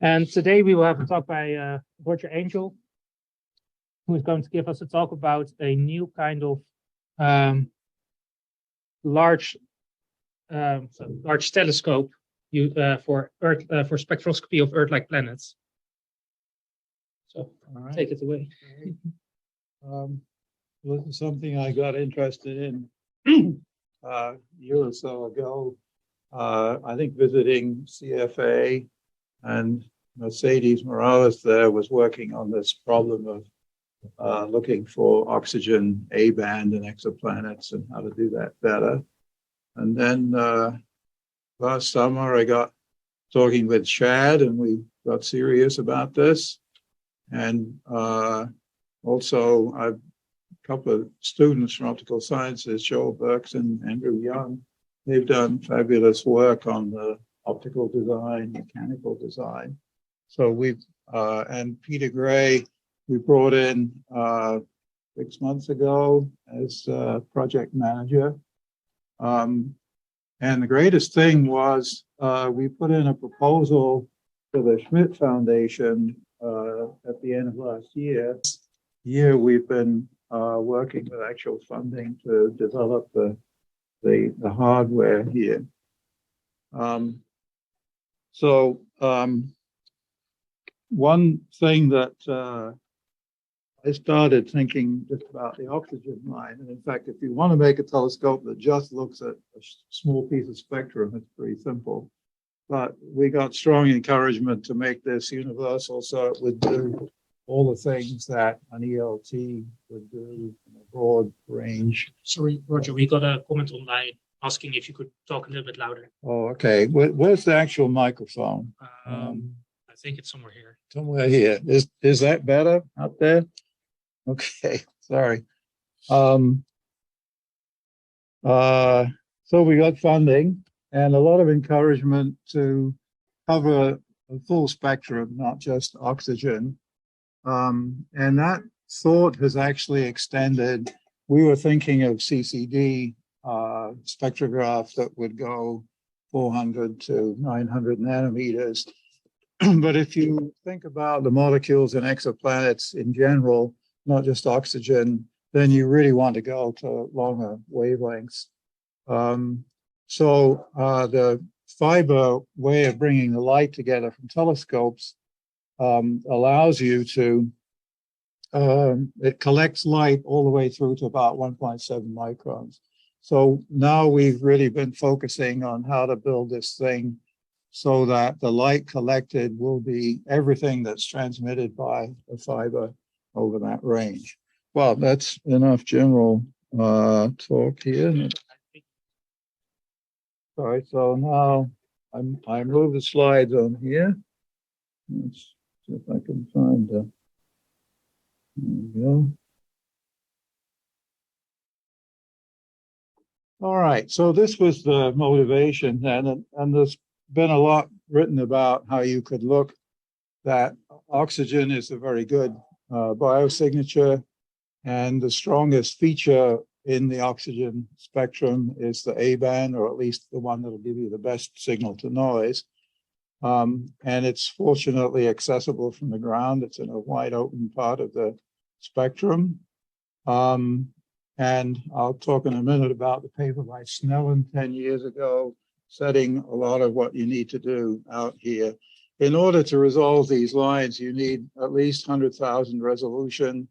And today we will have a talk by Roger Angel, who is going to give us a talk about a new kind of large telescope for Earth for spectroscopy of Earth-like planets. So take it away. This is something I got interested in a year or so ago. I think visiting CFA, and Mercedes Morales there was working on this problem of looking for oxygen A-band in exoplanets and how to do that better. And then last summer I got talking with Chad and we got serious about this. And also a couple of students from optical sciences, Joel Burks and Andrew Young, they've done fabulous work on the optical design, mechanical design. So we've, and Peter Gray, we brought in 6 months ago as project manager. And the greatest thing was we put in a proposal to the Schmidt Foundation at the end of last year. We've been working with actual funding to develop the hardware here. One thing that I started thinking just about the oxygen line, and in fact, if you want to make a telescope that just looks at a small piece of spectrum, it's pretty simple. But we got strong encouragement to make this universal so it would do all the things that an ELT would do in a broad range. Sorry, Roger, we got a comment online asking if you could talk a little bit louder. Oh, okay. Where's the actual microphone? I think it's somewhere here. Somewhere here. Is that better out there? Okay, sorry. So we got funding and a lot of encouragement to cover a full spectrum, not just oxygen. And that thought has actually extended. We were thinking of CCD spectrographs that would go 400 to 900 nanometers. But if you think about the molecules in exoplanets in general, not just oxygen, then you really want to go to longer wavelengths. So the fiber way of bringing the light together from telescopes allows you to, it collects light all the way through to about 1.7 microns. So now we've really been focusing on how to build this thing so that the light collected will be everything that's transmitted by the fiber over that range. Well, that's enough general talk here. Sorry, so now I move the slides on here. Let's see if I can find there we go. All right, so this was the motivation, and there's been a lot written about how you could look that oxygen is a very good biosignature, and the strongest feature in the oxygen spectrum is the A-band, or at least the one that'll give you the best signal to noise. And it's fortunately accessible from the ground. It's in a wide open part of the spectrum. And I'll talk in a minute about the paper by Snellen 10 years ago, setting a lot of what you need to do out here. In order to resolve these lines, you need at least 100,000 resolution.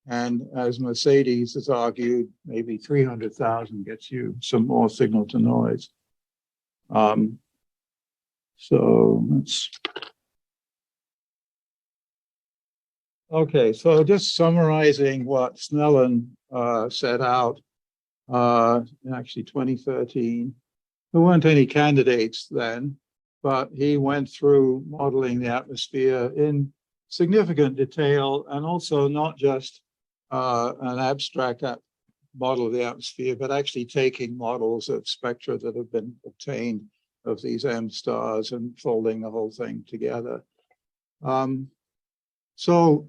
And as Mercedes has argued, maybe 300,000 gets you some more signal to noise. So let's. Okay, so just summarizing what Snellen set out in actually 2013. There weren't any candidates then, but he went through modeling the atmosphere in significant detail, and also not just an abstract model of the atmosphere, but actually taking models of spectra that have been obtained of these M stars and folding the whole thing together. So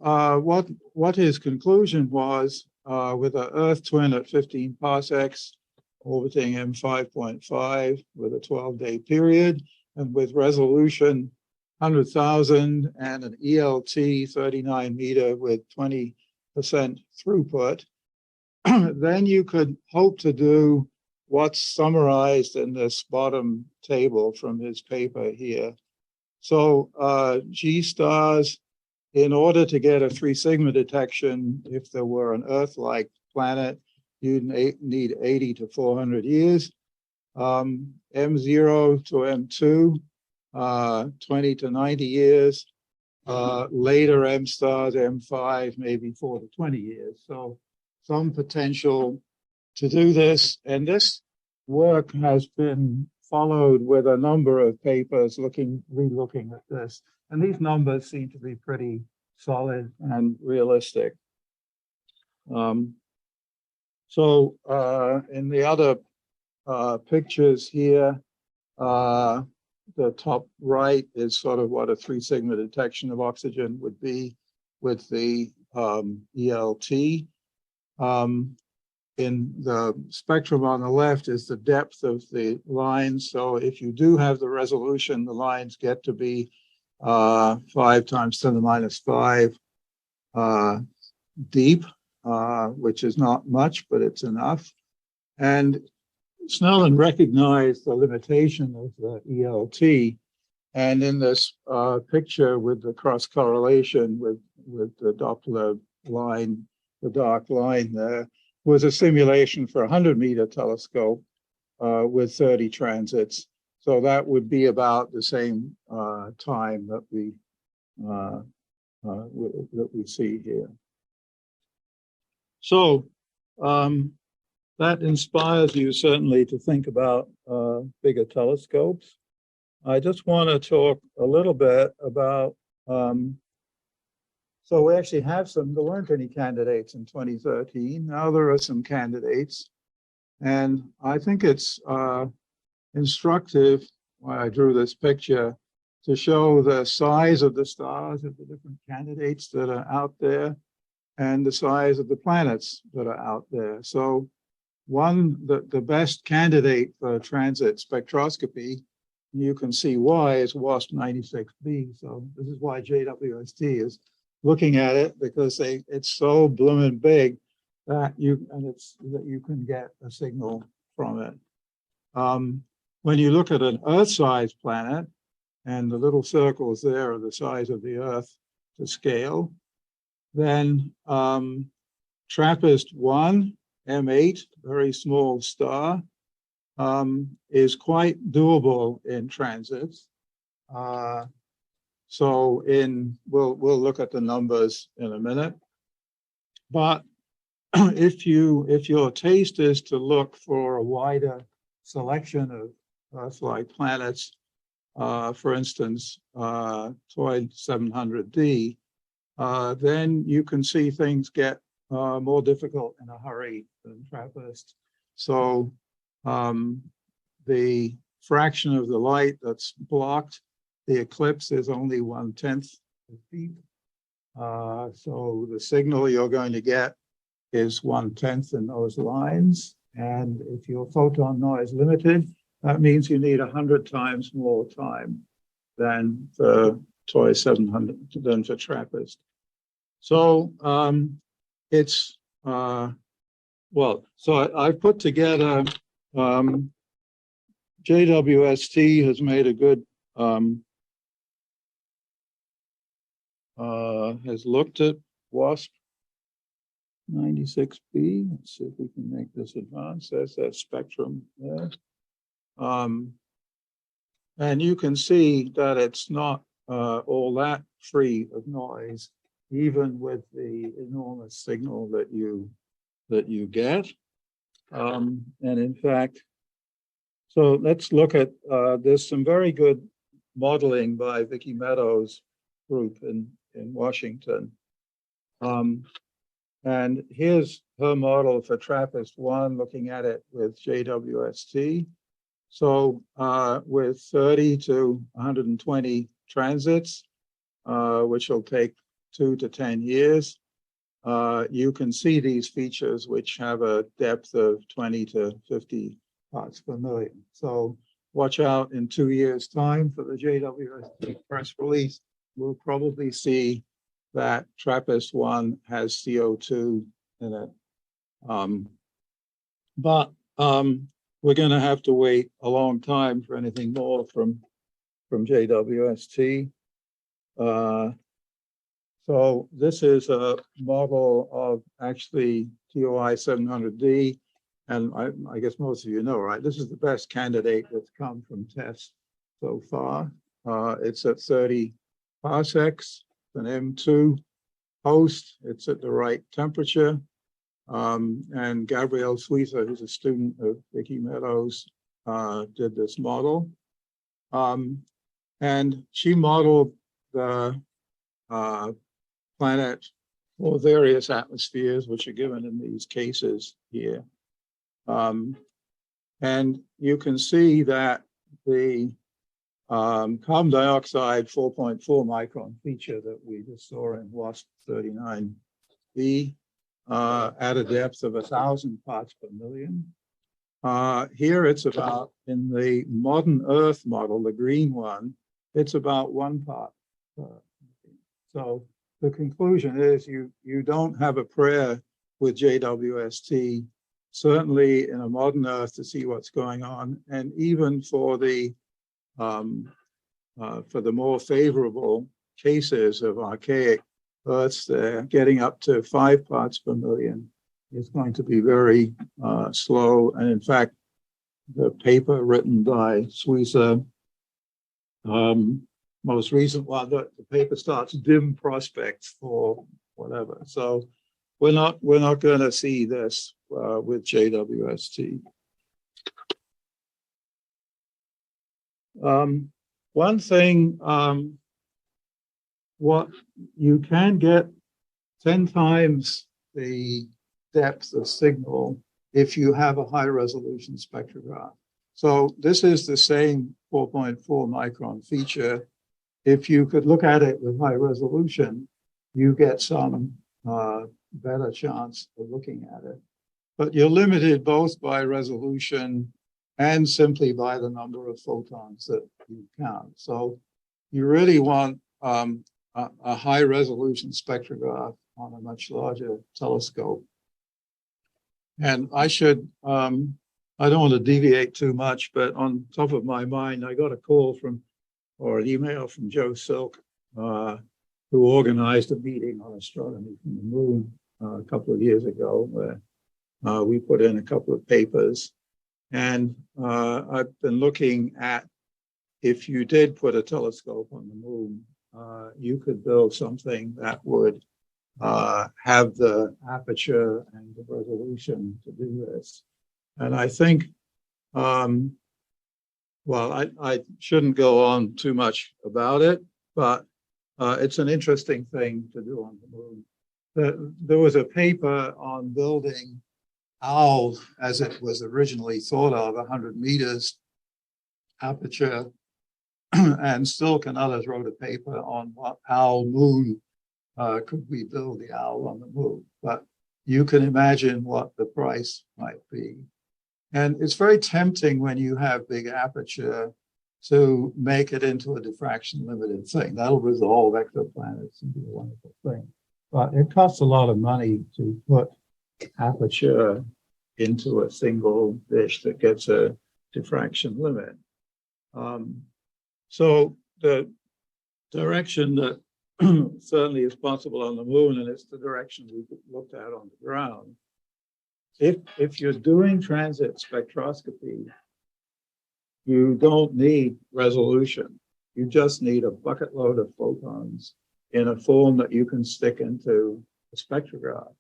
what his conclusion was, with an Earth twin at 15 parsecs, orbiting M5.5 with a 12-day period, and with resolution 100,000 and an ELT 39 meter with 20% throughput, then you could hope to do what's summarized in this bottom table from his paper here. So G stars, in order to get a 3 sigma detection, if there were an Earth-like planet, you'd need 80 to 400 years. M0 to M2, 20 to 90 years. Later M stars, M5, maybe 4 to 20 years. So some potential to do this. And this work has been followed with a number of papers re-looking at this. And these numbers seem to be pretty solid and realistic. In the other pictures here, the top right is sort of what a 3 sigma detection of oxygen would be with the ELT. In the spectrum on the left is the depth of the lines. So if you do have the resolution, the lines get to be 5 times 10 to the minus 5 deep, which is not much, but it's enough. And Snellen recognized the limitation of the ELT. And in this picture with the cross correlation with the Doppler line, the dark line there, was a simulation for a 100-meter telescope with 30 transits. So that would be about the same time that we see here. So that inspires you certainly to think about bigger telescopes. I just want to talk a little bit about, so we actually have there weren't any candidates in 2013. Now there are some candidates. And I think it's instructive why I drew this picture to show the size of the stars of the different candidates that are out there and the size of the planets that are out there. So the best candidate for transit spectroscopy, you can see why, is WASP 96b. So this is why JWST is looking at it, because it's so bloomin' big that you can get a signal from it. When you look at an Earth-sized planet, and the little circles there are the size of the Earth to scale, then TRAPPIST-1, M8, very small star, is quite doable in transits. So we'll look at the numbers in a minute. But if your taste is to look for a wider selection of Earth-like planets, for instance, TOI 700D, then you can see things get more difficult in a hurry than TRAPPIST. So the fraction of the light that's blocked, the eclipse is only 1/10 the feet. So the signal you're going to get is 1/10 in those lines. And if your photon noise limited, that means you need 100 times more time than for TOI 700, than for TRAPPIST. So it's, so I've put together, JWST has made a good, has looked at WASP 96b. Let's see if we can make this advance. There's that spectrum there. And you can see that it's not all that free of noise, even with the enormous signal that you get. And in fact, so let's look at, there's some very good modeling by Vicki Meadows' group in Washington. And here's her model for TRAPPIST-1, looking at it with JWST. So with 30 to 120 transits, which will take 2 to 10 years, you can see these features which have a depth of 20 to 50 parts per million. So watch out in 2 years' time for the JWST press release. We'll probably see that TRAPPIST-1 has CO2 in it. But we're going to have to wait a long time for anything more from JWST. So this is a model of actually TOI 700D. And I guess most of you know, right? This is the best candidate that's come from tests so far. It's at 30 parsecs, an M2 host. It's at the right temperature. And Gabrielle Suiza, who's a student of Vicki Meadows, did this model. And she modeled the planet for various atmospheres, which are given in these cases here. And you can see that the carbon dioxide 4.4 micron feature that we just saw in WASP 39b at a depth of 1,000 parts per million. Here it's about, in the modern Earth model, the green one, it's about 1 part. So the conclusion is you don't have a prayer with JWST, certainly in a modern Earth, to see what's going on, and even for the more favorable cases of archaic Earths, they're getting up to 5 parts per million. Is going to be very slow, and in fact, the paper written by Suiza, most recent one, the paper starts dim prospects for whatever. So we're not going to see this with JWST. One thing, what you can get 10 times the depth of signal if you have a high resolution spectrograph. So this is the same 4.4 micron feature. If you could look at it with high resolution, you get some better chance of looking at it. But you're limited both by resolution and simply by the number of photons that you count. So you really want a high resolution spectrograph on a much larger telescope. And I should, I don't want to deviate too much, but on top of my mind, I got a call from, or an email from Joe Silk, who organized a meeting on astronomy from the moon a couple of years ago, where we put in a couple of papers. And I've been looking at, if you did put a telescope on the moon, you could build something that would have the aperture and the resolution to do this. And I think, well, I shouldn't go on too much about it, but it's an interesting thing to do on the moon. There was a paper on building OWL as it was originally thought of, 100 meters aperture, and Silk and others wrote a paper on what OWL moon could we build the OWL on the moon. But you can imagine what the price might be. And it's very tempting when you have big aperture to make it into a diffraction limited thing. That'll resolve exoplanets and be a wonderful thing. But it costs a lot of money to put aperture into a single dish that gets a diffraction limit. So the direction that certainly is possible on the moon, and it's the direction we looked at on the ground. If you're doing transit spectroscopy, you don't need resolution. You just need a bucket load of photons in a form that you can stick into a spectrograph.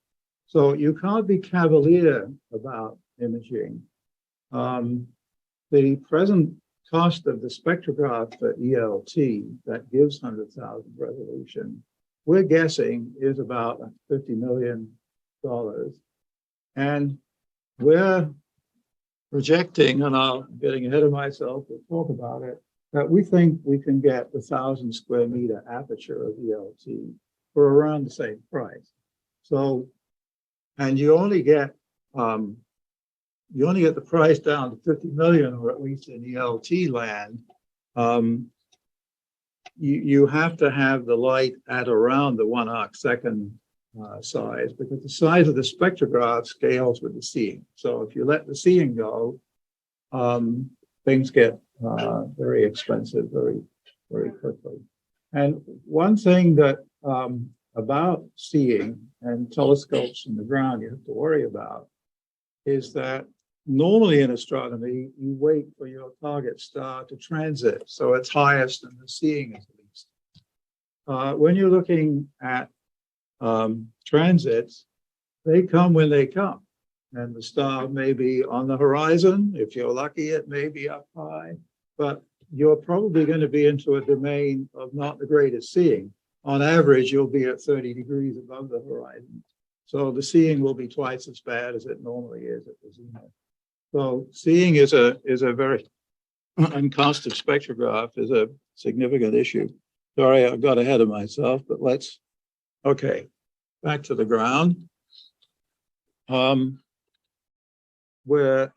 So you can't be cavalier about imaging. The present cost of the spectrograph for ELT that gives 100,000 resolution, we're guessing is about $50 million. And we're projecting, and I'm getting ahead of myself, we'll talk about it, that we think we can get 1,000 square meter aperture of ELT for around the same price. So, and you only get you only get the price down to 50 million, or at least in ELT land. You have to have the light at around the 1 arcsecond size, because the size of the spectrograph scales with the seeing. So if you let the seeing go, things get very expensive very, very quickly. And one thing that about seeing and telescopes in the ground you have to worry about is that normally in astronomy, you wait for your target star to transit, so it's highest and the seeing is least. When you're looking at transits, they come when they come, and the star may be on the horizon. If you're lucky, it may be up high, but you're probably going to be into a domain of not the greatest seeing. On average, you'll be at 30 degrees above the horizon. So the seeing will be twice as bad as it normally is at the zenith. So seeing is a very, and cost of spectrograph is a significant issue. Sorry, I got ahead of myself, but okay, back to the ground. Where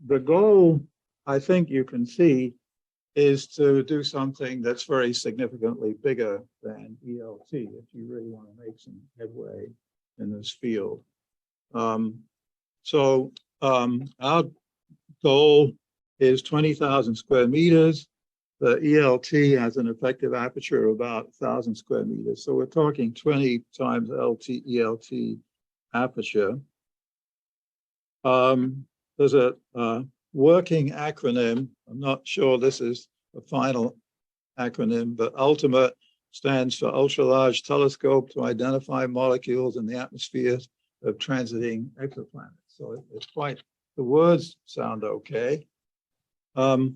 the goal, I think you can see, is to do something that's very significantly bigger than ELT if you really want to make some headway in this field. Our goal is 20,000 square meters. The ELT has an effective aperture of about 1,000 square meters. So we're talking 20 times ELT aperture. There's a working acronym. I'm not sure this is the final acronym, but ULTIMATE stands for Ultra Large Telescope to Identify Molecules in the Atmosphere of Transiting Exoplanets. So it's quite, the words sound okay. So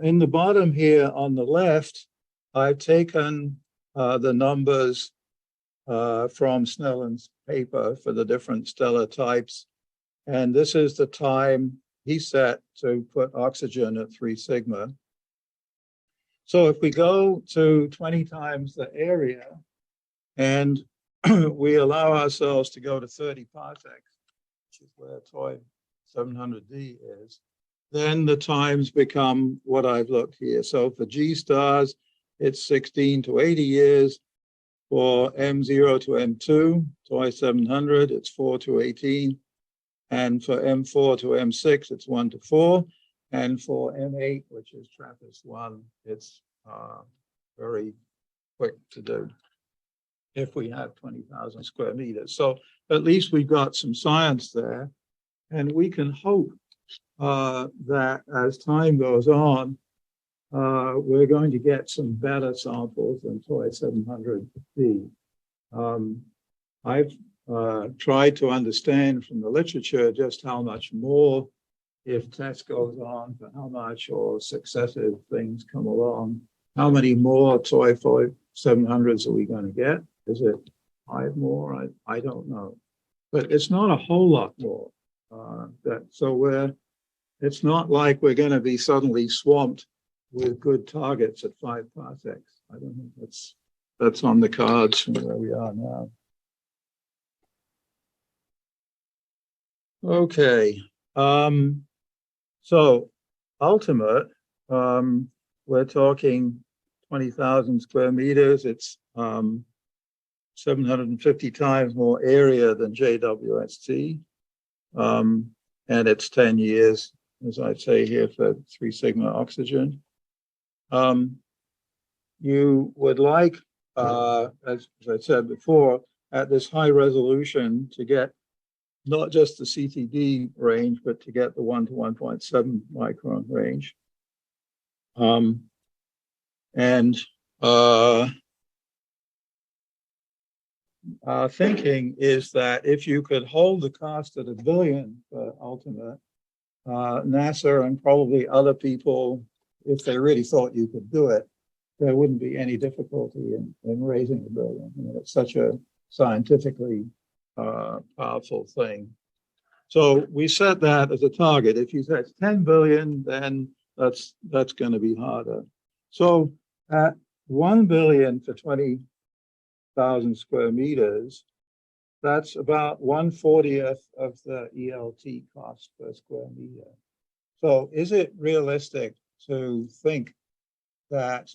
in the bottom here on the left, I've taken the numbers from Snellen's paper for the different stellar types. And this is the time he set to put oxygen at 3 sigma. So if we go to 20 times the area and we allow ourselves to go to 30 parsecs, which is where TOI 700D is, then the times become what I've looked here. So for G stars, it's 16 to 80 years. For M0 to M2, TOI 700, it's 4 to 18. And for M4 to M6, it's 1 to 4. And for M8, which is TRAPPIST-1, it's very quick to do if we have 20,000 square meters. So at least we've got some science there. And we can hope that as time goes on, we're going to get some better samples than TOI 700D. I've tried to understand from the literature just how much more, if test goes on, for how much, or successive things come along, how many more TOI 700s are we going to get? Is it 5 more? I don't know. But it's not a whole lot more. It's not like we're going to be suddenly swamped with good targets at 5 parsecs. I don't think that's on the cards from where we are now. Okay, so ultimate, we're talking 20,000 square meters. It's 750 times more area than JWST, and it's 10 years, as I say here, for 3 sigma oxygen. You would like, as I said before, at this high resolution to get not just the CTD range, but to get the 1 to 1.7 micron range. Our thinking is that if you could hold the cost at $1 billion for ultimate, NASA and probably other people, if they really thought you could do it, there wouldn't be any difficulty in raising $1 billion. I mean, it's such a scientifically powerful thing. So we set that as a target. If you say 10 billion, then that's going to be harder. So at 1 billion for 20,000 square meters, that's about 1/40th of the ELT cost per square meter. So is it realistic to think that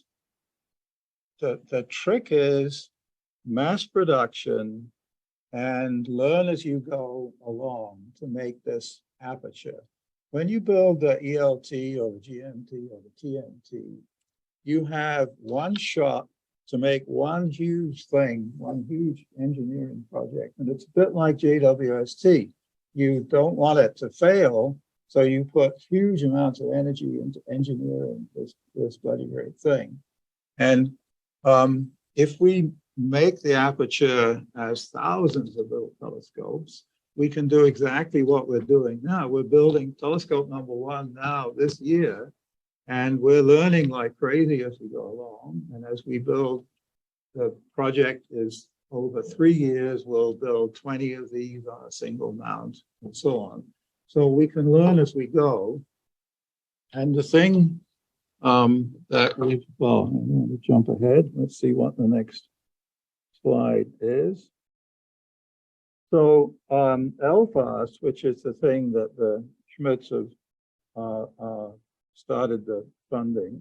the trick is mass production and learn as you go along to make this aperture? When you build the ELT or the GMT or the TMT, you have one shot to make one huge thing, one huge engineering project. And it's a bit like JWST. You don't want it to fail, so you put huge amounts of energy into engineering this bloody great thing. And if we make the aperture as thousands of little telescopes, we can do exactly what we're doing now. We're building telescope number 1 now this year, and we're learning like crazy as we go along. And as we build, the project is over 3 years, we'll build 20 of these on a single mount and so on. So we can learn as we go. And the thing that we've, well, I'm going to jump ahead. Let's see what the next slide is. So LFAST, which is the thing that the Schmitz have started the funding.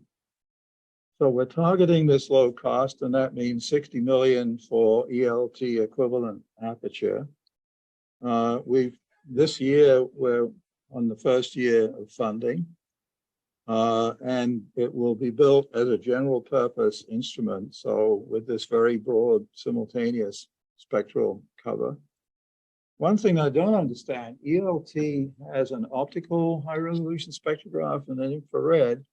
So we're targeting this low cost, and that means 60 million for ELT equivalent aperture. This year, we're on the first year of funding, and it will be built as a general purpose instrument. So with this very broad simultaneous spectral cover. One thing I don't understand, ELT has an optical high resolution spectrograph and an infrared,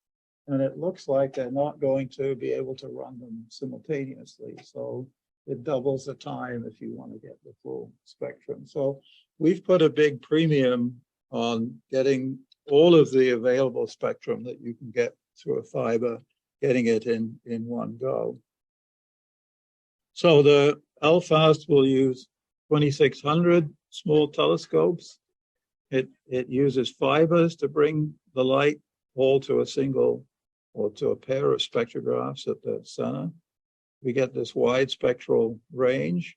and it looks like they're not going to be able to run them simultaneously. So it doubles the time if you want to get the full spectrum. So we've put a big premium on getting all of the available spectrum that you can get through a fiber, getting it in one go. So the LFAST will use 2,600 small telescopes. It uses fibers to bring the light all to a single or to a pair of spectrographs at the center. We get this wide spectral range,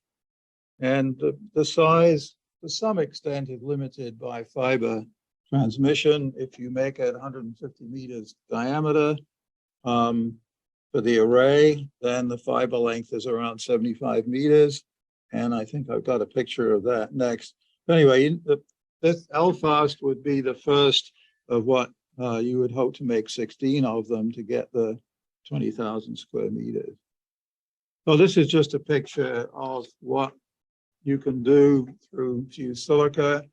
and the size to some extent is limited by fiber transmission. If you make it 150 meters diameter for the array, then the fiber length is around 75 meters. And I think I've got a picture of that next. But anyway, this LFAST would be the first of what you would hope to make 16 of them to get the 20,000 square meters. So this is just a picture of what you can do through fused silica.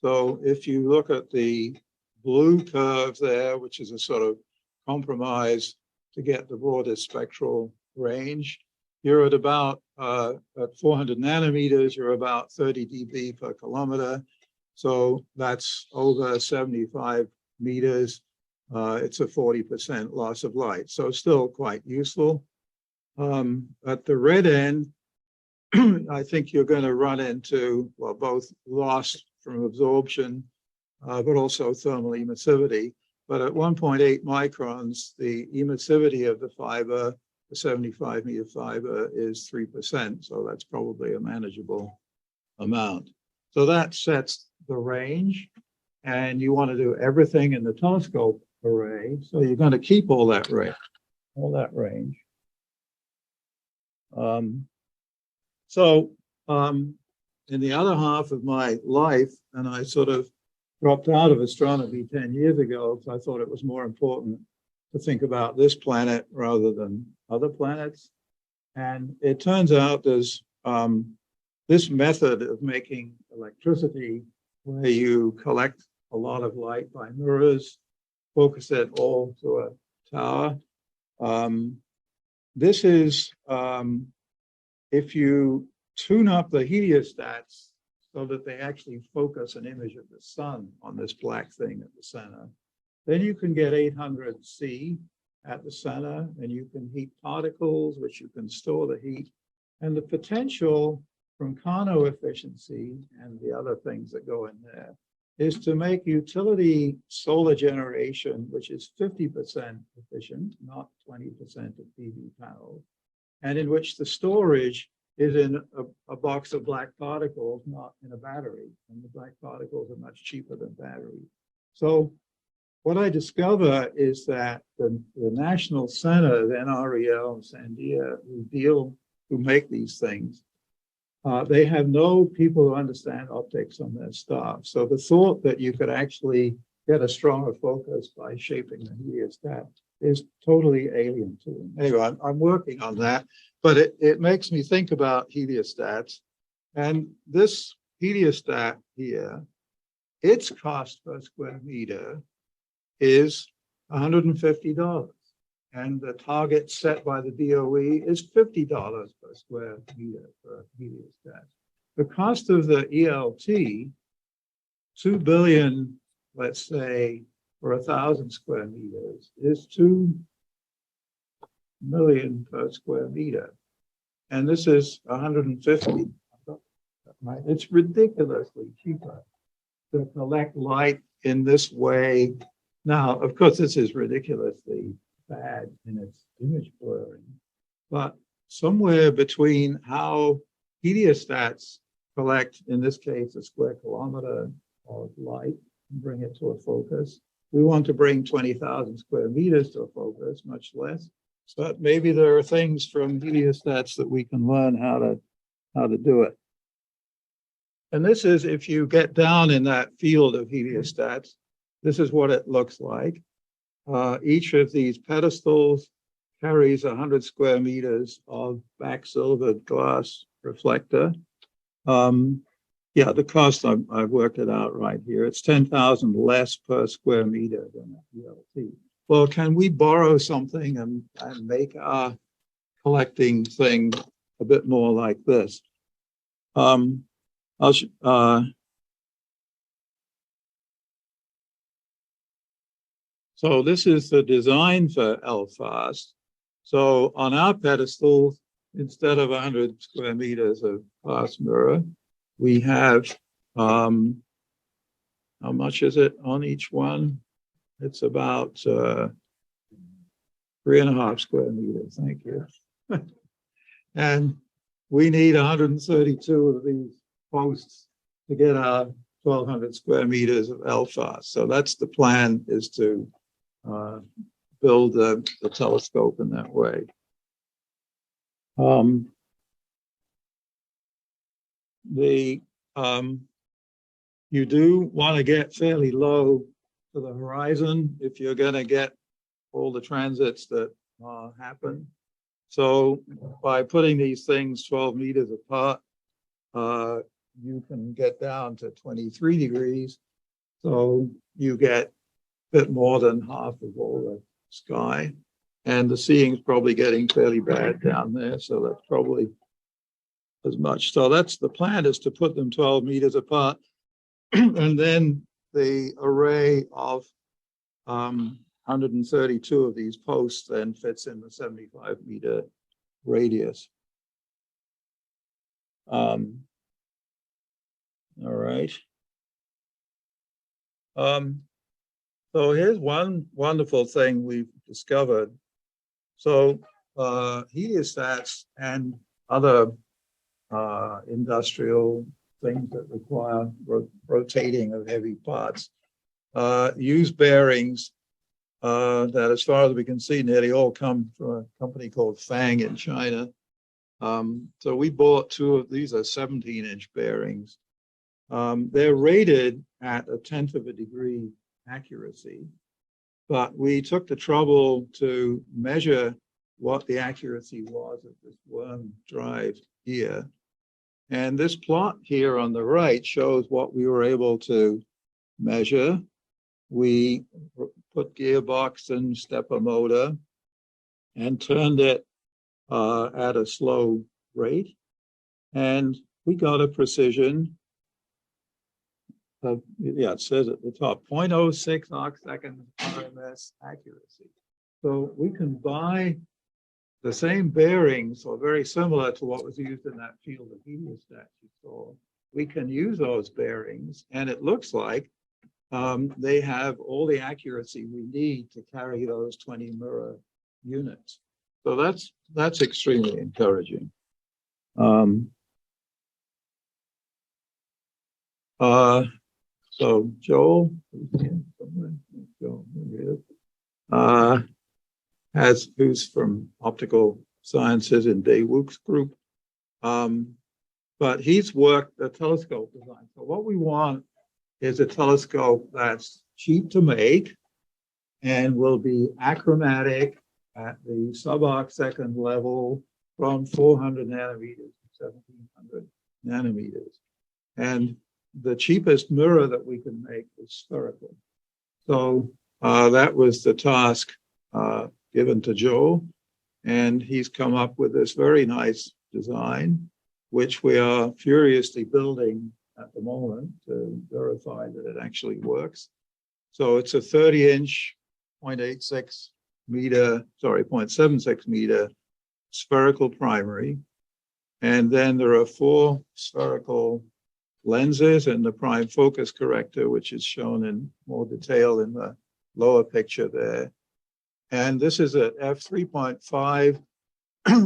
So if you look at the blue curve there, which is a sort of compromise to get the broadest spectral range, you're at about, at 400 nanometers, you're about 30 dB per kilometer. So that's over 75 meters. It's a 40% loss of light. So it's still quite useful. At the red end, I think you're going to run into, well, both loss from absorption, but also thermal emissivity. But at 1.8 microns, the emissivity of the fiber, the 75 meter fiber, is 3%. So that's probably a manageable amount. So that sets the range. And you want to do everything in the telescope array. So you're going to keep all that range. In the other half of my life, and I sort of dropped out of astronomy 10 years ago because I thought it was more important to think about this planet rather than other planets. And it turns out there's this method of making electricity where you collect a lot of light by mirrors, focus it all to a tower. This is if you tune up the heliostats so that they actually focus an image of the sun on this black thing at the center, then you can get 800 C at the center, and you can heat particles, which you can store the heat. And the potential from Carnot efficiency and the other things that go in there is to make utility solar generation, which is 50% efficient, not 20% of PV panels, and in which the storage is in a box of black particles, not in a battery. And the black particles are much cheaper than batteries. So what I discover is that the national center, the NREL and Sandia, who make these things, they have no people who understand optics on their staff. So the thought that you could actually get a stronger focus by shaping the heliostat is totally alien to them. Anyway, I'm working on that, but it makes me think about heliostats. And this heliostat here, its cost per square meter is $150. And the target set by the DOE is $50 per square meter for heliostat. The cost of the ELT, 2 billion, let's say, for 1,000 square meters, is 2 million per square meter. And this is 150. Right? It's ridiculously cheaper to collect light in this way. Now, of course, this is ridiculously bad in its image blurring, but somewhere between how heliostats collect, in this case, a square kilometer of light and bring it to a focus. We want to bring 20,000 square meters to a focus, much less. But maybe there are things from heliostats that we can learn how to do it. And this is, if you get down in that field of heliostats, this is what it looks like. Each of these pedestals carries 100 square meters of back silvered glass reflector. Yeah, the cost, I've worked it out right here. It's 10,000 less per square meter than ELT. Well, can we borrow something and make our collecting thing a bit more like this? So this is the design for LFAST. So on our pedestal, instead of 100 square meters of glass mirror, we have, how much is it on each one? It's about 3.5 square meters, thank you. And we need 132 of these posts to get our 1,200 square meters of LFAST. So that's the plan, is to build the telescope in that way. You do want to get fairly low to the horizon if you're going to get all the transits that happen. So by putting these things 12 meters apart, you can get down to 23 degrees. So you get a bit more than half of all the sky. And the seeing is probably getting fairly bad down there. So that's probably as much. So that's the plan, is to put them 12 meters apart. And then the array of 132 of these posts then fits in the 75-meter radius. All right. So here's one wonderful thing we've discovered. So heliostats and other industrial things that require rotating of heavy parts use bearings that, as far as we can see, nearly all come from a company called Fang in China. So we bought two of these, are 17-inch bearings. They're rated at 1/10 of a degree accuracy, but we took the trouble to measure what the accuracy was of this worm drive here. And this plot here on the right shows what we were able to measure. We put gearbox and stepper motor and turned it at a slow rate. And we got a precision of, yeah, it says at the top, 0.06 arcseconds RMS accuracy. So we can buy the same bearings, or very similar to what was used in that field of heliostats you saw. We can use those bearings, and it looks like they have all the accuracy we need to carry those 20 mirror units. So that's extremely encouraging. So Joel, who's from optical sciences in Daewoo's group, but he's worked the telescope design. So what we want is a telescope that's cheap to make and will be achromatic at the sub-arcsecond level from 400 nanometers to 1700 nanometers. And the cheapest mirror that we can make is spherical. So that was the task given to Joe, and he's come up with this very nice design, which we are furiously building at the moment to verify that it actually works. So it's a 30-inch, 0.76 meter spherical primary. And then there are 4 spherical lenses and the prime focus corrector, which is shown in more detail in the lower picture there. And this is at f3.5,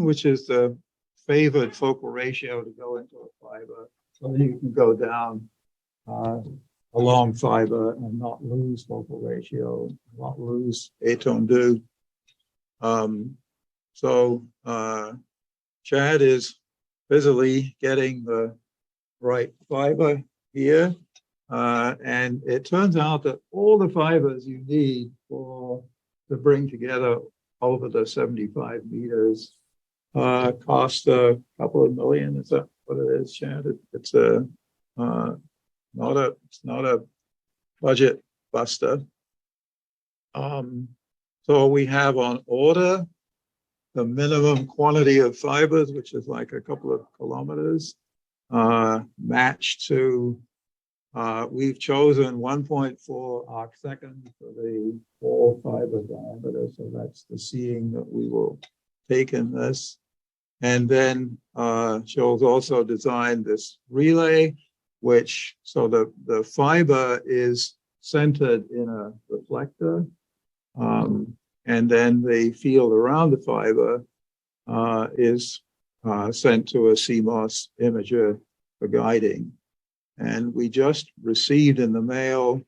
which is the favored focal ratio to go into a fiber. So you can go down a long fiber and not lose focal ratio, not lose étendue. Chad is busily getting the right fiber here. And it turns out that all the fibers you need to bring together over the 75 meters cost a couple of million. Is that what it is, Chad? It's not a budget buster. So we have on order the minimum quantity of fibers, which is like a couple of kilometers, matched to, we've chosen 1.4 arcsec for the 4 fiber diameter. So that's the seeing that we will take in this. And then Joel's also designed this relay, which, so the fiber is centered in a reflector. And then the field around the fiber is sent to a CMOS imager for guiding. And we just received in the mail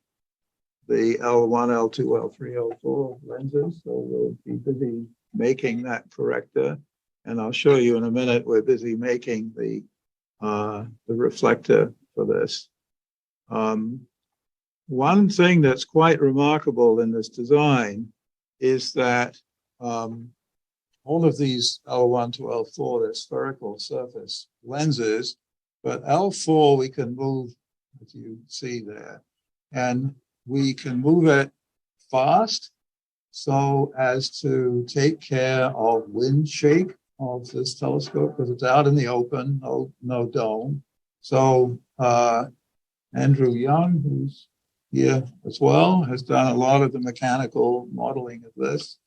the L1, L2, L3, L4 lenses. So we'll be busy making that corrector. And I'll show you in a minute, we're busy making the reflector for this. One thing that's quite remarkable in this design is that all of these L1 to L4, they're spherical surface lenses, but L4 we can move, as you see there, and we can move it fast so as to take care of wind shake of this telescope because it's out in the open, no dome. So Andrew Young, who's here as well, has done a lot of the mechanical modeling of this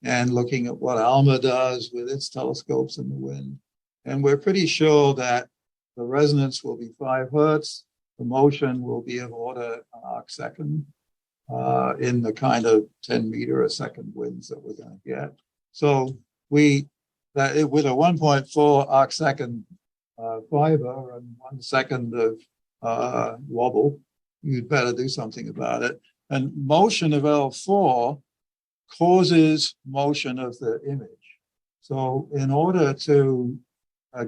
and looking at what ALMA does with its telescopes in the wind. And we're pretty sure that the resonance will be 5 hertz, the motion will be of order an arcsecond in the kind of 10 meter a second winds that we're going to get. So with a 1.4 arcsecond fiber and 1 second of wobble, you'd better do something about it. And motion of L4 causes motion of the image. So in order to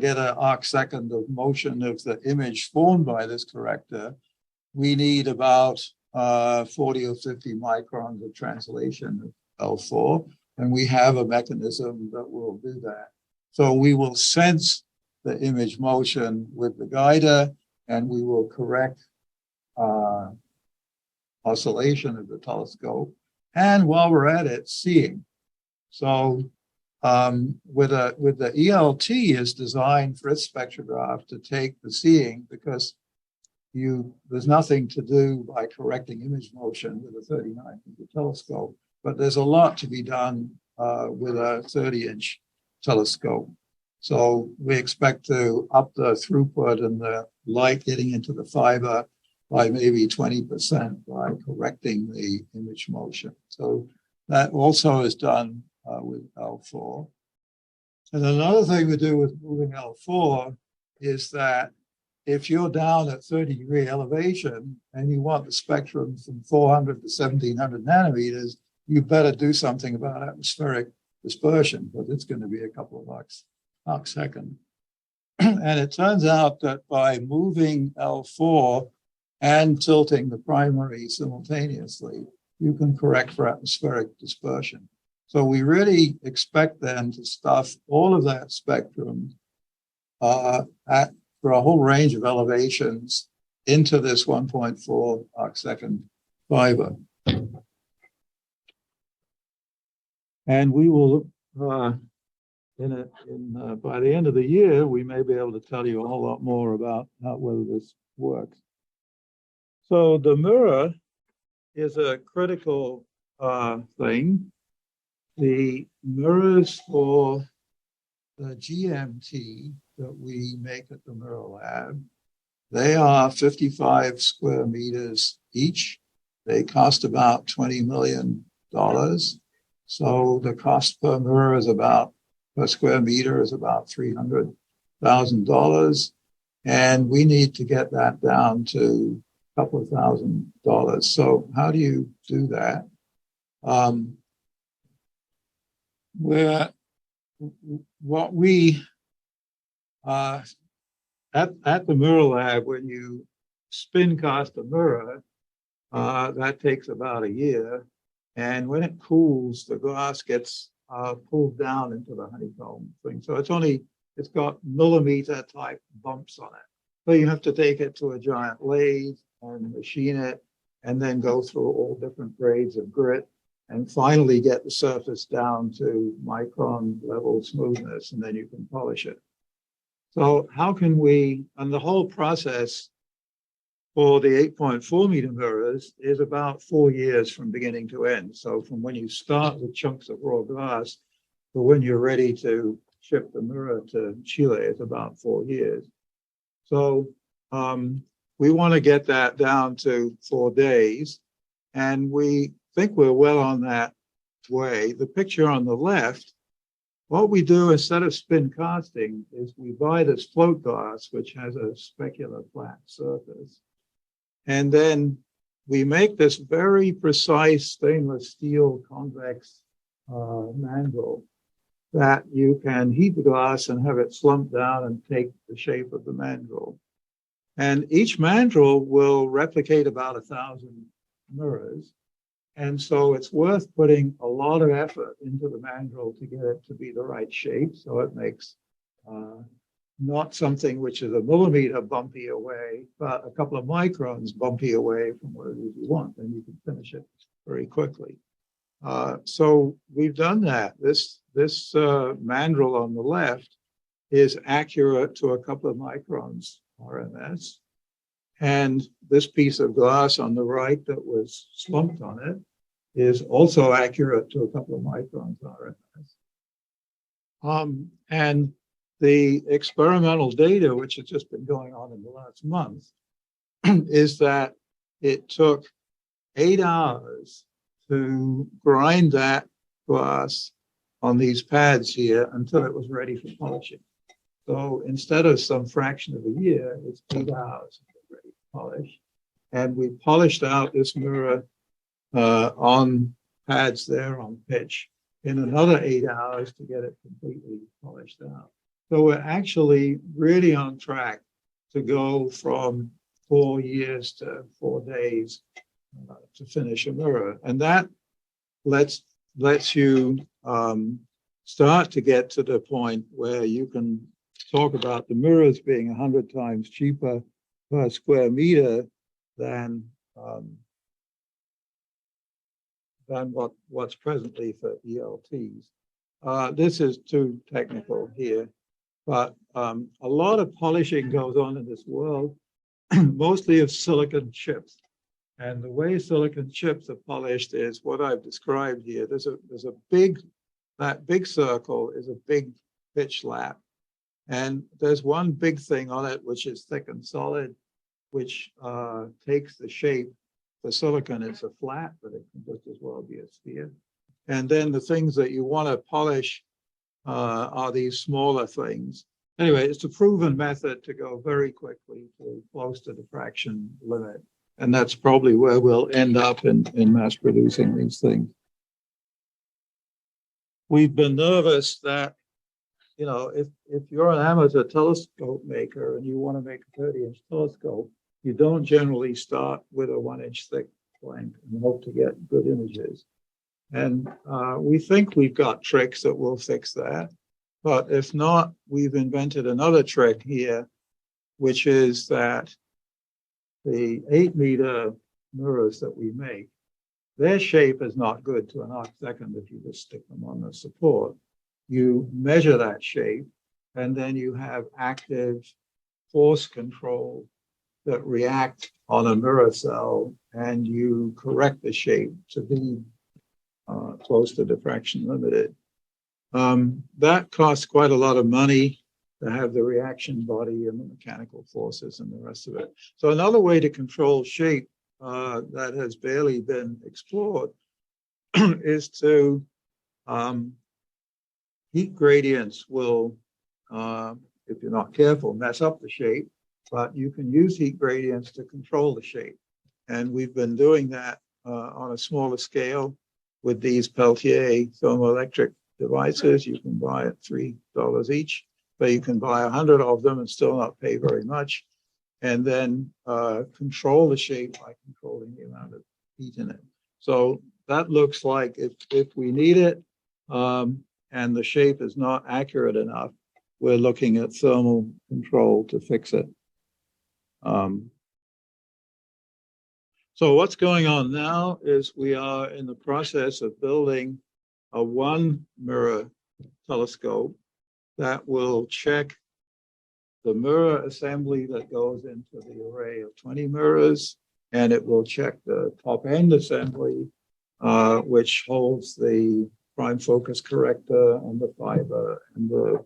get an arcsecond of motion of the image formed by this corrector, we need about 40 or 50 microns of translation of L4. And we have a mechanism that will do that. So we will sense the image motion with the guider, and we will correct oscillation of the telescope. And while we're at it, seeing. So with the ELT is designed for its spectrograph to take the seeing because there's nothing to do by correcting image motion with a 39-meter telescope, but there's a lot to be done with a 30-inch telescope. So we expect to up the throughput and the light getting into the fiber by maybe 20% by correcting the image motion. So that also is done with L4. And another thing we do with moving L4 is that if you're down at 30-degree elevation and you want the spectrum from 400 to 1700 nanometers, you better do something about atmospheric dispersion, because it's going to be a couple of arc second. And it turns out that by moving L4 and tilting the primary simultaneously, you can correct for atmospheric dispersion. So we really expect then to stuff all of that spectrum for a whole range of elevations into this 1.4 arcsecond fiber. And we will, by the end of the year, we may be able to tell you a whole lot more about whether this works. So the mirror is a critical thing. The mirrors for the GMT that we make at the Mirror Lab, they are 55 square meters each. They cost about $20 million. So the cost per mirror is per square meter is about $300,000. And we need to get that down to a couple of $1,000. So how do you do that? What we at the Mirror Lab, when you spin cast a mirror, that takes about a year. And when it cools, the glass gets pulled down into the honeycomb thing. So it's got millimeter type bumps on it. So you have to take it to a giant lathe and machine it, and then go through all different grades of grit, and finally get the surface down to micron level smoothness, and then you can polish it. So how can we, and the whole process for the 8.4 meter mirrors is about 4 years from beginning to end. So from when you start with chunks of raw glass to when you're ready to ship the mirror to Chile, it's about 4 years. So we want to get that down to 4 days, and we think we're well on that way. The picture on the left, what we do instead of spin casting is we buy this float glass, which has a specular flat surface. And then we make this very precise stainless steel convex mandrel that you can heat the glass and have it slump down and take the shape of the mandrel. And each mandrel will replicate about 1,000 mirrors. And so it's worth putting a lot of effort into the mandrel to get it to be the right shape. So it makes not something which is a millimeter bumpy away, but a couple of microns bumpy away from what it is you want. And you can finish it very quickly. So we've done that. This mandrel on the left is accurate to a couple of microns RMS. And this piece of glass on the right that was slumped on it is also accurate to a couple of microns RMS. And the experimental data, which has just been going on in the last month, is that it took 8 hours to grind that glass on these pads here until it was ready for polishing. So instead of some fraction of a year, it's 8 hours to get ready to polish. And we polished out this mirror on pads there on pitch in another 8 hours to get it completely polished out. So we're actually really on track to go from 4 years to 4 days to finish a mirror. And that lets you start to get to the point where you can talk about the mirrors being 100 times cheaper per square meter than what's presently for ELTs. This is too technical here, but a lot of polishing goes on in this world, mostly of silicon chips. And the way silicon chips are polished is what I've described here. That big circle is a big pitch lap. And there's one big thing on it, which is thick and solid, which takes the shape. The silicon is a flat, but it can just as well be a sphere. And then the things that you want to polish are these smaller things. Anyway, it's a proven method to go very quickly to close to diffraction limit. And that's probably where we'll end up in mass producing these things. We've been nervous that, if you're an amateur telescope maker and you want to make a 30-inch telescope, you don't generally start with a 1-inch thick blank and hope to get good images. And we think we've got tricks that will fix that. But if not, we've invented another trick here, which is that the 8-meter mirrors that we make, their shape is not good to an arcsecond if you just stick them on the support. You measure that shape, and then you have active force control that react on a mirror cell, and you correct the shape to be close to diffraction limited. That costs quite a lot of money to have the reaction body and the mechanical forces and the rest of it. So another way to control shape that has barely been explored is to heat gradients will, if you're not careful, mess up the shape, but you can use heat gradients to control the shape. And we've been doing that on a smaller scale with these Peltier thermoelectric devices. You can buy at $3 each, but you can buy 100 of them and still not pay very much. And then control the shape by controlling the amount of heat in it. So that looks like if we need it and the shape is not accurate enough, we're looking at thermal control to fix it. So what's going on now is we are in the process of building a 1-mirror telescope that will check the mirror assembly that goes into the array of 20 mirrors, and it will check the top end assembly, which holds the prime focus corrector and the fiber and the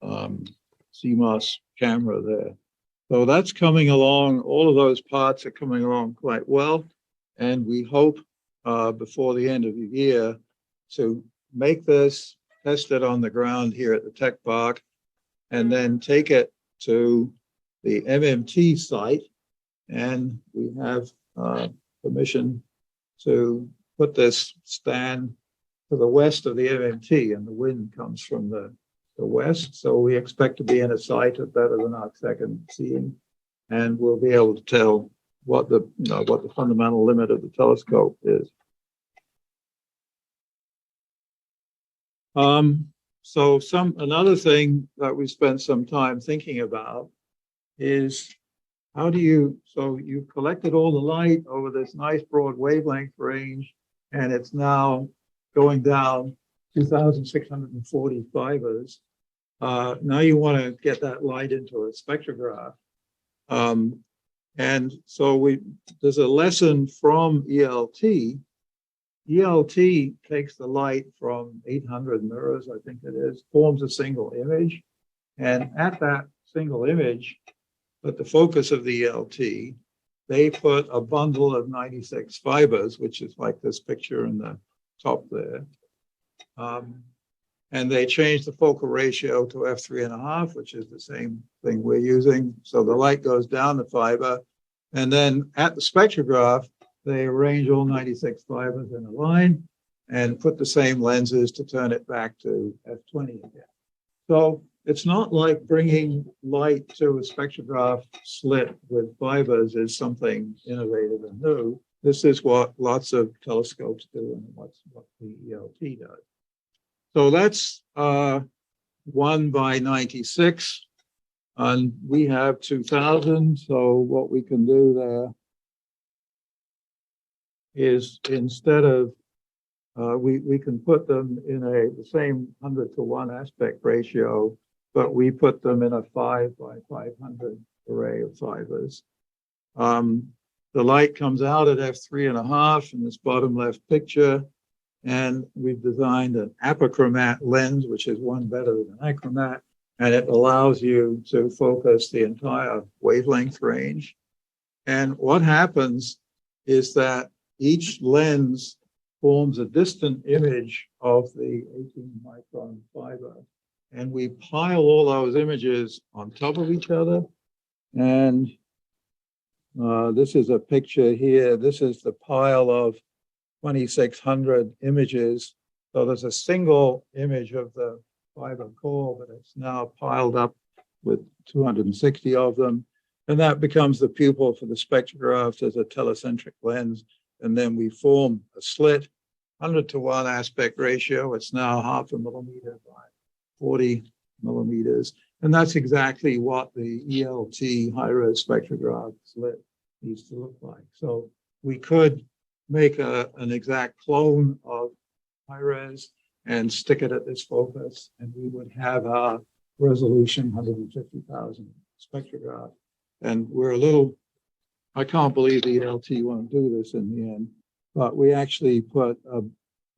CMOS camera there. So that's coming along. All of those parts are coming along quite well. And we hope before the end of the year to make this, test it on the ground here at the Tech Park, and then take it to the MMT site. And we have permission to put this stand to the west of the MMT, and the wind comes from the west. So we expect to be in a site of better than arcsecond seeing, and we'll be able to tell what the fundamental limit of the telescope is. So another thing that we spent some time thinking about is so you've collected all the light over this nice broad wavelength range, and it's now going down 2,640 fibers. Now you want to get that light into a spectrograph. And so there's a lesson from ELT. ELT takes the light from 800 mirrors, I think it is, forms a single image. And at that single image, at the focus of the ELT, they put a bundle of 96 fibers, which is like this picture in the top there. And they changed the focal ratio to f3.5, which is the same thing we're using. So the light goes down the fiber. And then at the spectrograph, they arrange all 96 fibers in a line and put the same lenses to turn it back to f20 again. So it's not like bringing light to a spectrograph slit with fibers is something innovative and new. This is what lots of telescopes do and what the ELT does. So that's 1 by 96, and we have 2,000. So what we can do there is instead of, we can put them in the same 100-to-1 aspect ratio, but we put them in a 5 by 500 array of fibers. The light comes out at f3.5 in this bottom left picture. And we've designed an apochromat lens, which is one better than achromat, and it allows you to focus the entire wavelength range. And what happens is that each lens forms a distant image of the 18-micron fiber. and we pile all those images on top of each other. And this is a picture here. This is the pile of 2,600 images. So there's a single image of the fiber core, but it's now piled up with 260 of them. And that becomes the pupil for the spectrographs as a telecentric lens. And then we form a slit, 100-to-1 aspect ratio. It's now 0.5 millimeter by 40 millimeters. And that's exactly what the ELT high-res spectrograph slit needs to look like. So we could make an exact clone of high-res and stick it at this focus, and we would have a resolution 150,000 spectrograph. And we're a little, I can't believe the ELT won't do this in the end, but we actually put a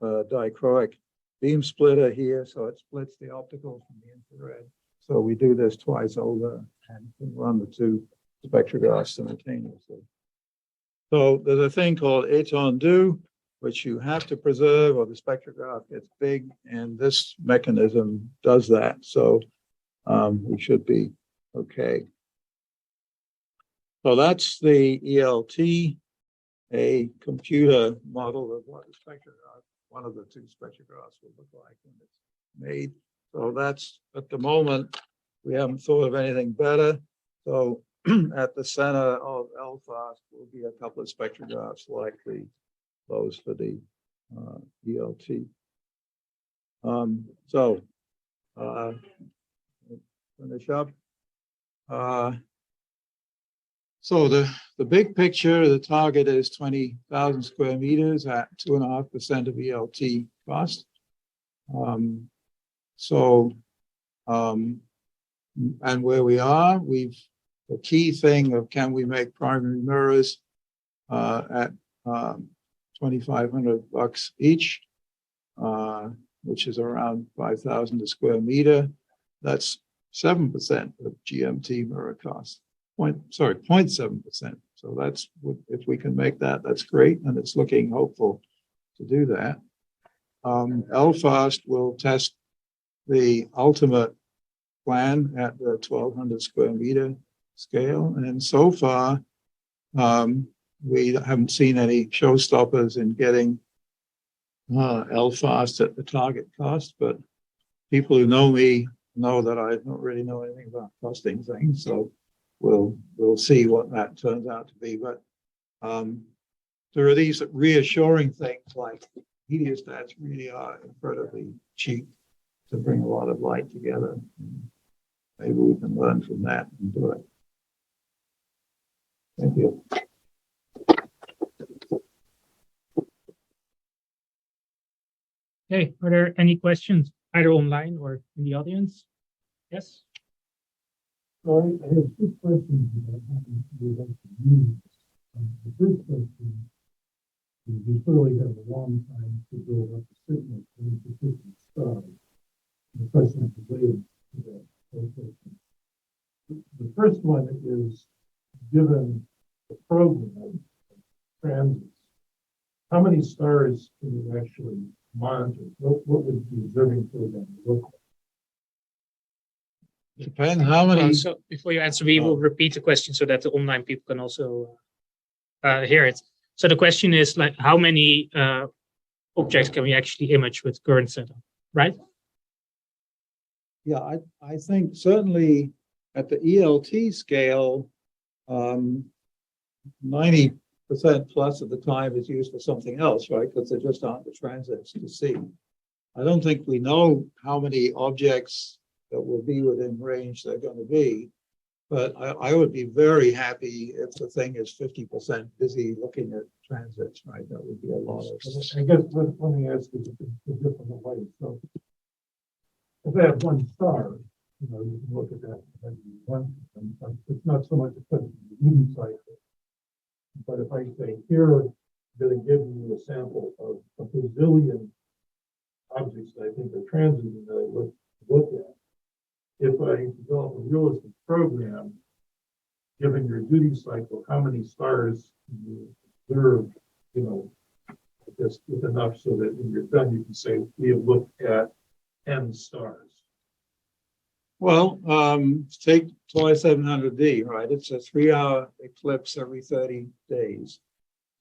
dichroic beam splitter here, so it splits the optical from the infrared. So we do this twice over and can run the two spectrographs simultaneously. So there's a thing called étendue, which you have to preserve or the spectrograph gets big, and this mechanism does that. So we should be okay. So that's the ELT, a computer model of what the spectrograph, one of the two spectrographs will look like when it's made. So that's, at the moment, we haven't thought of anything better. So at the center of LFAST will be a couple of spectrographs like those for the ELT. Finish up. So the big picture, the target is 20,000 square meters at 2.5% of ELT cost. And where we are, the key thing of can we make primary mirrors at $2,500 each, which is around 5,000 a square meter. That's 7% of GMT mirror cost. 0.7%. So that's, if we can make that, that's great, and it's looking hopeful to do that. LFAST will test the ultimate plan at the 1,200 square meter scale, and so far we haven't seen any showstoppers in getting LFAST at the target cost, but people who know me know that I don't really know anything about costing things, so we'll see what that turns out to be. But there are these reassuring things like heliostats really are incredibly cheap to bring a lot of light together. Maybe we can learn from that and do it. Thank you. Okay, are there any questions either online or in the audience? Yes? Sorry, I have two questions that I happen to be able to use. The first question is, we clearly have a long time to build up a signal from a particular star. The question is related to that. The first one is, given the program of transits, how many stars can you actually monitor? What would the observing program look like? Depends how many. So before you answer, we will repeat the question so that the online people can also hear it. So the question is, like, how many objects can we actually image with current setup, right? Yeah, I think certainly at the ELT scale, 90% plus of the time is used for something else, right? Because there just aren't the transits to see. I don't think we know how many objects that will be within range they're going to be, but I would be very happy if the thing is 50% busy looking at transits, right? That would be a lot of. I guess let me ask you a different way. So if I have one star, you can look at that. It's not so much a moving cycle, but if I say here, I'm going to give you a sample of a bazillion objects that I think are transiting that I look at. If I develop a realistic program, given your duty cycle, how many stars can you observe, just with enough so that when you're done, you can say, we have looked at 10 stars. Well, take 2700D, right? It's a 3-hour eclipse every 30 days.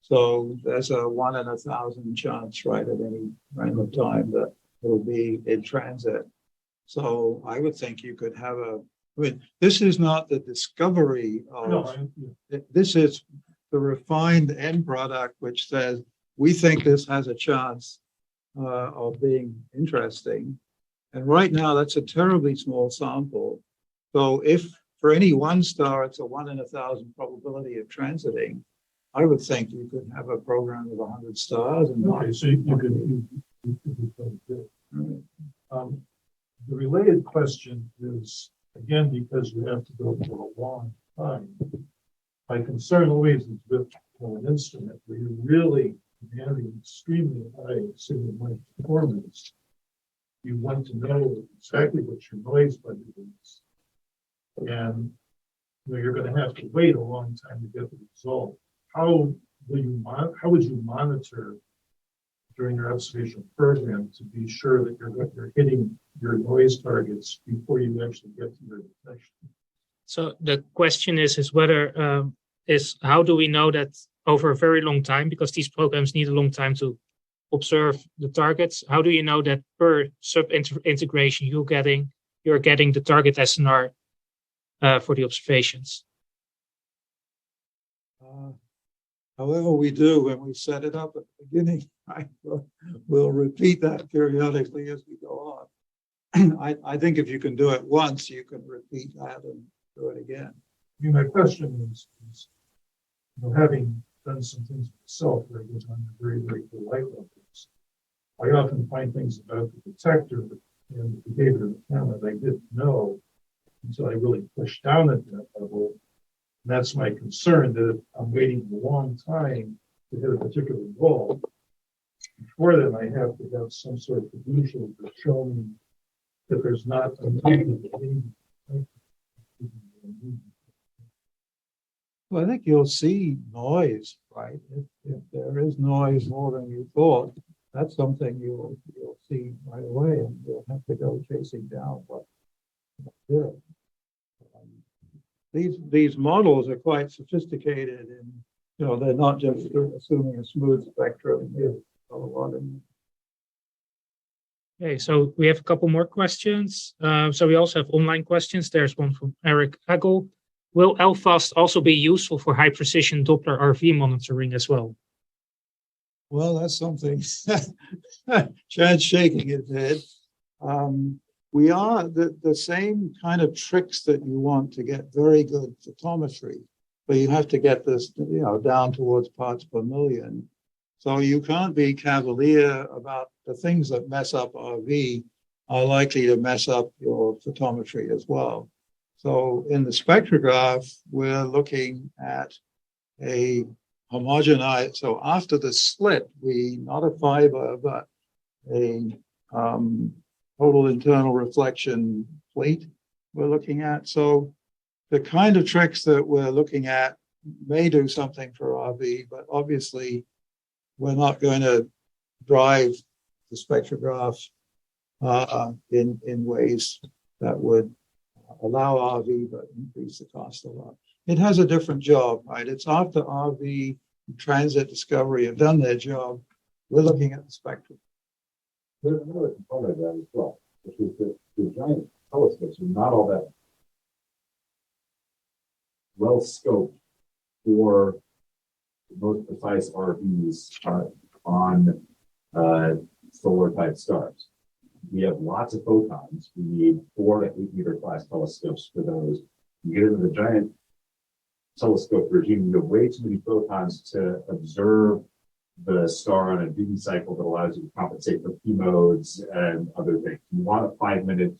So there's a 1 in 1,000 chance, right, at any random time that it'll be in transit. So I would think you could have this is not the discovery of, this is the refined end product, which says, we think this has a chance of being interesting. And right now, that's a terribly small sample. So if for any one star, it's a 1 in 1,000 probability of transiting, I would think you could have a program of 100 stars. And so you could. Right. The related question is, again, because you have to go for a long time, my concern always is with an instrument where you're really demanding extremely high signal length performance. You want to know exactly what your noise budget is. And you're going to have to wait a long time to get the result. How would you monitor during your observational program to be sure that you're hitting your noise targets before you actually get to your detection? So the question is whether how do we know that over a very long time, because these programs need a long time to observe the targets, how do you know that per sub integration you're getting the target SNR for the observations? However we do when we set it up at the beginning, right? We'll repeat that periodically as we go on. I think if you can do it once, you can repeat that and do it again. My question is having done some things myself where I get on the very, very low light levels, I often find things about the detector and the behavior of the camera that I didn't know until I really pushed down at that level. And that's my concern, that if I'm waiting a long time to hit a particular goal, before then I have to have some sort of fiduciary to show me that there's not a movement. Well, I think you'll see noise, right? If there is noise more than you thought, that's something you'll see right away, and you'll have to go chasing down what did. These models are quite sophisticated, and they're not just assuming a smooth spectrum. There's a lot in. Okay, so we have a couple more questions. So we also have online questions. There's one from Eric Hagel. Will LFAST also be useful for high precision Doppler RV monitoring as well? Well, that's something. Chad's shaking his head. We are the same kind of tricks that you want to get very good photometry, but you have to get this, down towards parts per million. So you can't be cavalier about the things that mess up RV are likely to mess up your photometry as well. So in the spectrograph, we're looking at a homogenized. So after the slit, not a fiber, but a total internal reflection plate we're looking at. So the kind of tricks that we're looking at may do something for RV, but obviously we're not going to drive the spectrograph in ways that would allow RV but increase the cost a lot. It has a different job, right? It's after RV transit discovery have done their job, we're looking at the spectrum. There's another component of that as well, which is that the giant telescopes are not all that well scoped for the most precise RVs on solar type stars. We have lots of photons. We need 4 to 8 meter class telescopes for those. You get into the giant telescope regime, you have way too many photons to observe the star on a duty cycle that allows you to compensate for P modes and other things. You want a 5-minute,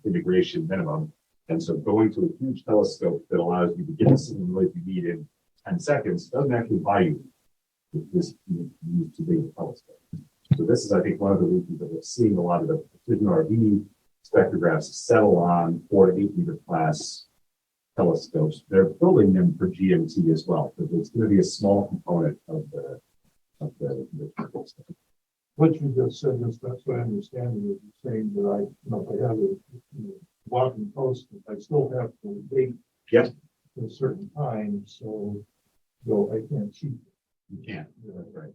integration minimum. And so going to a huge telescope that allows you to get the signal noise you need in 10 seconds doesn't actually buy you this use too big a telescope. So this is, I think, one of the reasons that we're seeing a lot of the precision RV spectrographs settle on 4 to 8 meter class telescopes. They're building them for GMT as well, because it's going to be a small component of the telescope. What you just said is, that's what I understand, is you're saying that if I have walking post, I still have to wait. Yep. For a certain time, so I can't cheat. You can't, that's right.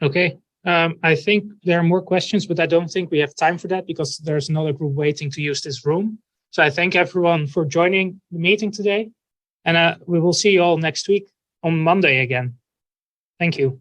Okay. I think there are more questions, but I don't think we have time for that because there's another group waiting to use this room. So I thank everyone for joining the meeting today. And we will see you all next week on Monday again. Thank you.